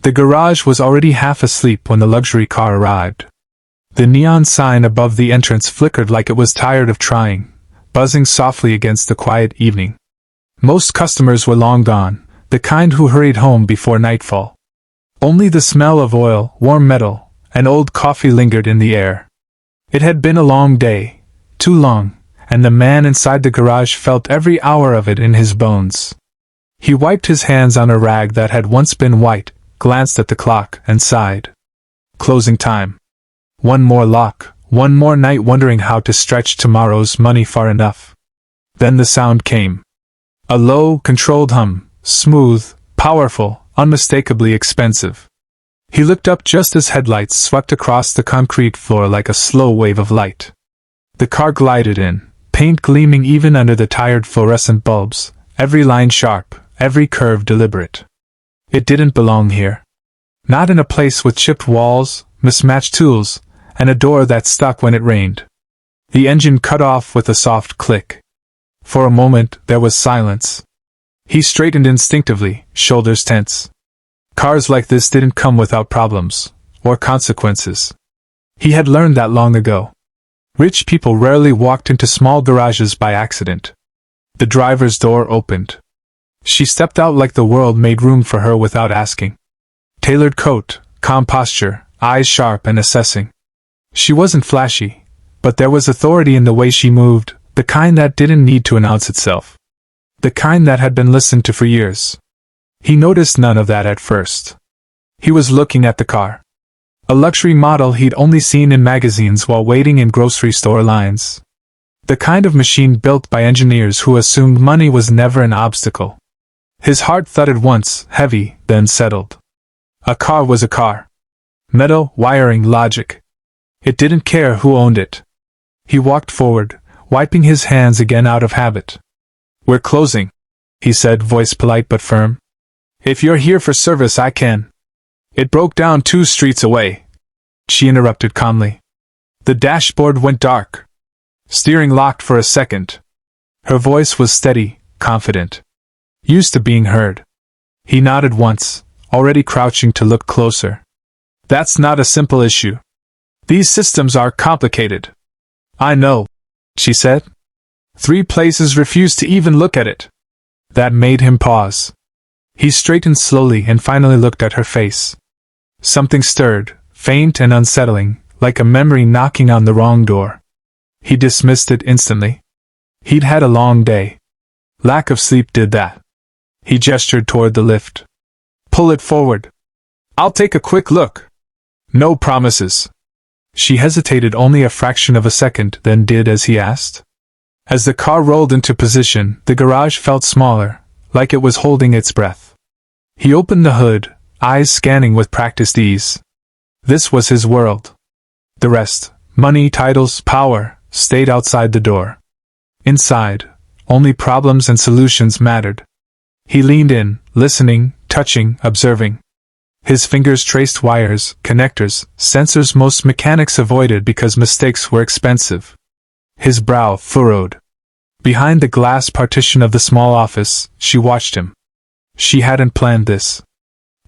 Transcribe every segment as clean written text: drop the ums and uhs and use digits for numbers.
The garage was already half asleep when the luxury car arrived. The neon sign above the entrance flickered like it was tired of trying, buzzing softly against the quiet evening. Most customers were long gone, the kind who hurried home before nightfall. Only the smell of oil, warm metal, and old coffee lingered in the air. It had been a long day, too long, and the man inside the garage felt every hour of it in his bones. He wiped his hands on a rag that had once been white, glanced at the clock, and sighed. Closing time. One more lock, one more night wondering how to stretch tomorrow's money far enough. Then the sound came. A low, controlled hum, smooth, powerful, unmistakably expensive. He looked up just as headlights swept across the concrete floor like a slow wave of light. The car glided in, paint gleaming even under the tired fluorescent bulbs, every line sharp, every curve deliberate. It didn't belong here. Not in a place with chipped walls, mismatched tools, and a door that stuck when it rained. The engine cut off with a soft click. For a moment, there was silence. He straightened instinctively, shoulders tense. Cars like this didn't come without problems, or consequences. He had learned that long ago. Rich people rarely walked into small garages by accident. The driver's door opened. She stepped out like the world made room for her without asking. Tailored coat, calm posture, eyes sharp and assessing. She wasn't flashy, but there was authority in the way she moved, the kind that didn't need to announce itself. The kind that had been listened to for years. He noticed none of that at first. He was looking at the car. A luxury model he'd only seen in magazines while waiting in grocery store lines. The kind of machine built by engineers who assumed money was never an obstacle. His heart thudded once, heavy, then settled. A car was a car. Metal, wiring, logic. It didn't care who owned it. He walked forward, wiping his hands again out of habit. "We're closing," he said, voice polite but firm. "If you're here for service, I can." "It broke down 2 streets away," she interrupted calmly. The dashboard went dark. Steering locked for a second. Her voice was steady, confident. Used to being heard. He nodded once, already crouching to look closer. "That's not a simple issue. These systems are complicated." "I know," she said. 3 places refused to even look at it. That made him pause. He straightened slowly and finally looked at her face. Something stirred, faint and unsettling, like a memory knocking on the wrong door. He dismissed it instantly. He'd had a long day. Lack of sleep did that. He gestured toward the lift. "Pull it forward. I'll take a quick look." "No promises." She hesitated only a fraction of a second, then did as he asked. As the car rolled into position, the garage felt smaller, like it was holding its breath. He opened the hood, eyes scanning with practiced ease. This was his world. The rest, money, titles, power, stayed outside the door. Inside, only problems and solutions mattered. He leaned in, listening, touching, observing. His fingers traced wires, connectors, sensors most mechanics avoided because mistakes were expensive. His brow furrowed. Behind the glass partition of the small office, she watched him. She hadn't planned this.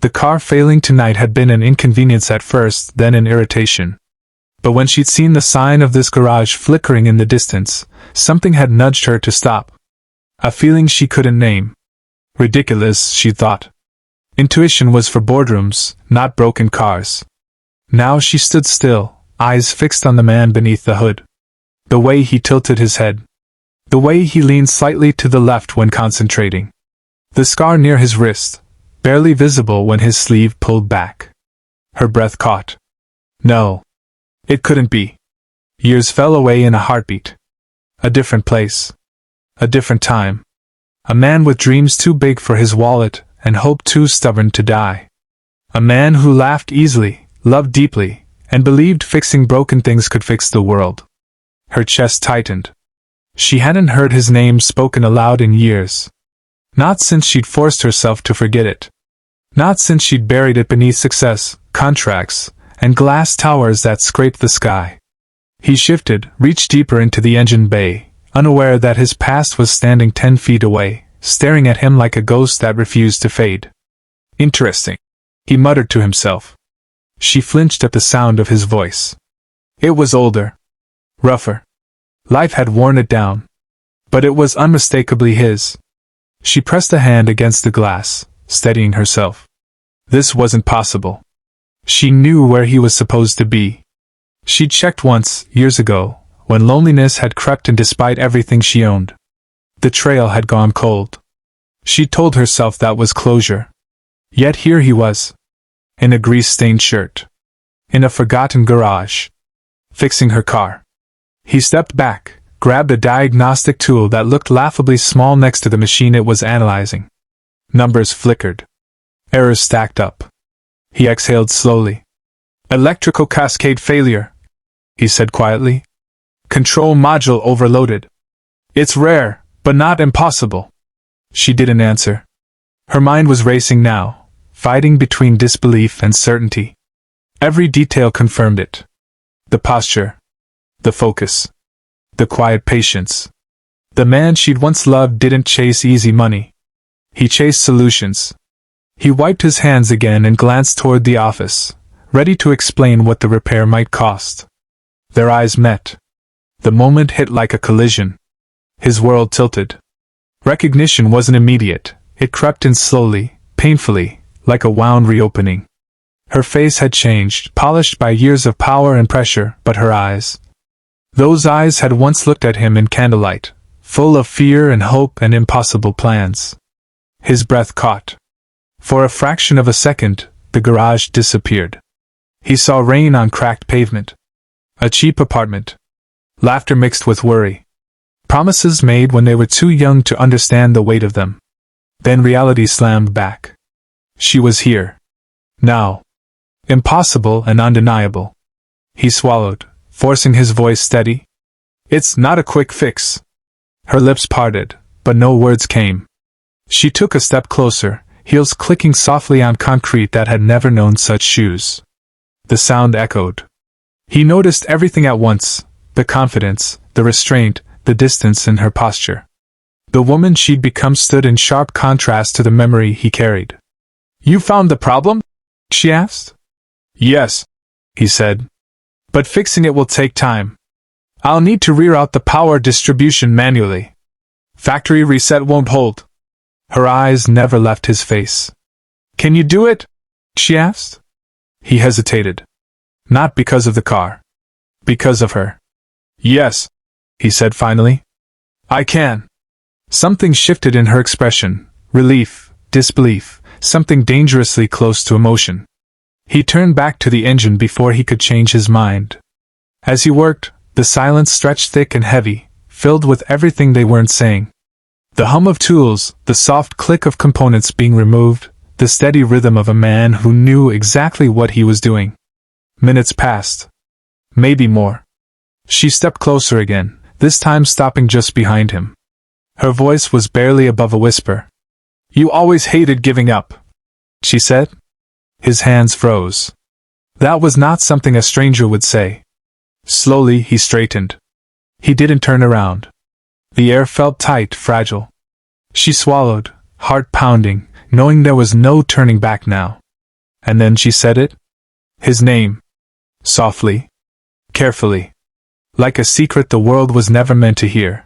The car failing tonight had been an inconvenience at first, then an irritation. But when she'd seen the sign of this garage flickering in the distance, something had nudged her to stop. A feeling she couldn't name. Ridiculous, she thought. Intuition was for boardrooms, not broken cars. Now she stood still, eyes fixed on the man beneath the hood. The way he tilted his head. The way he leaned slightly to the left when concentrating. The scar near his wrist, barely visible when his sleeve pulled back. Her breath caught. No. It couldn't be. Years fell away in a heartbeat. A different place. A different time. A man with dreams too big for his wallet, and hope too stubborn to die. A man who laughed easily, loved deeply, and believed fixing broken things could fix the world. Her chest tightened. She hadn't heard his name spoken aloud in years. Not since she'd forced herself to forget it. Not since she'd buried it beneath success, contracts, and glass towers that scraped the sky. He shifted, reached deeper into the engine bay, unaware that his past was standing 10 feet away, staring at him like a ghost that refused to fade. Interesting. he muttered to himself. She flinched at the sound of his voice. It was older. Rougher. Life had worn it down. But it was unmistakably his. She pressed a hand against the glass, steadying herself. This wasn't possible. She knew where he was supposed to be. She'd checked once, years ago, when loneliness had crept in despite everything she owned. The trail had gone cold. She told herself that was closure. Yet here he was. In a grease-stained shirt. In a forgotten garage. Fixing her car. He stepped back, grabbed a diagnostic tool that looked laughably small next to the machine it was analyzing. Numbers flickered. Errors stacked up. He exhaled slowly. Electrical cascade failure, he said quietly. Control module overloaded. It's rare, but not impossible. She didn't answer. Her mind was racing now, fighting between disbelief and certainty. Every detail confirmed it. The posture. The focus. The quiet patience. The man she'd once loved didn't chase easy money. He chased solutions. He wiped his hands again and glanced toward the office, ready to explain what the repair might cost. Their eyes met. The moment hit like a collision. His world tilted. Recognition wasn't immediate. It crept in slowly, painfully, like a wound reopening. Her face had changed, polished by years of power and pressure, but her eyes. Those eyes had once looked at him in candlelight, full of fear and hope and impossible plans. His breath caught. For a fraction of a second, the garage disappeared. He saw rain on cracked pavement. A cheap apartment. Laughter mixed with worry. Promises made when they were too young to understand the weight of them. Then reality slammed back. She was here. Now. Impossible and undeniable. He swallowed, forcing his voice steady. It's not a quick fix. Her lips parted, but no words came. She took a step closer, heels clicking softly on concrete that had never known such shoes. The sound echoed. He noticed everything at once, the confidence, the restraint, the distance in her posture. The woman she'd become stood in sharp contrast to the memory he carried. You found the problem? She asked. Yes, he said. But fixing it will take time. I'll need to reroute the power distribution manually. Factory reset won't hold. Her eyes never left his face. Can you do it? She asked. He hesitated. Not because of the car. Because of her. Yes, he said finally. I can. Something shifted in her expression. Relief, disbelief, something dangerously close to emotion. He turned back to the engine before he could change his mind. As he worked, the silence stretched thick and heavy, filled with everything they weren't saying. The hum of tools, the soft click of components being removed, the steady rhythm of a man who knew exactly what he was doing. Minutes passed. Maybe more. She stepped closer again, this time stopping just behind him. Her voice was barely above a whisper. You always hated giving up, she said. His hands froze. That was not something a stranger would say. Slowly he straightened. He didn't turn around. The air felt tight, fragile. She swallowed, heart pounding, knowing there was no turning back now. And then she said it. His name. Softly. Carefully. Like a secret the world was never meant to hear.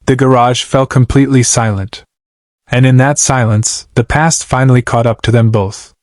The garage fell completely silent. And in that silence, the past finally caught up to them both.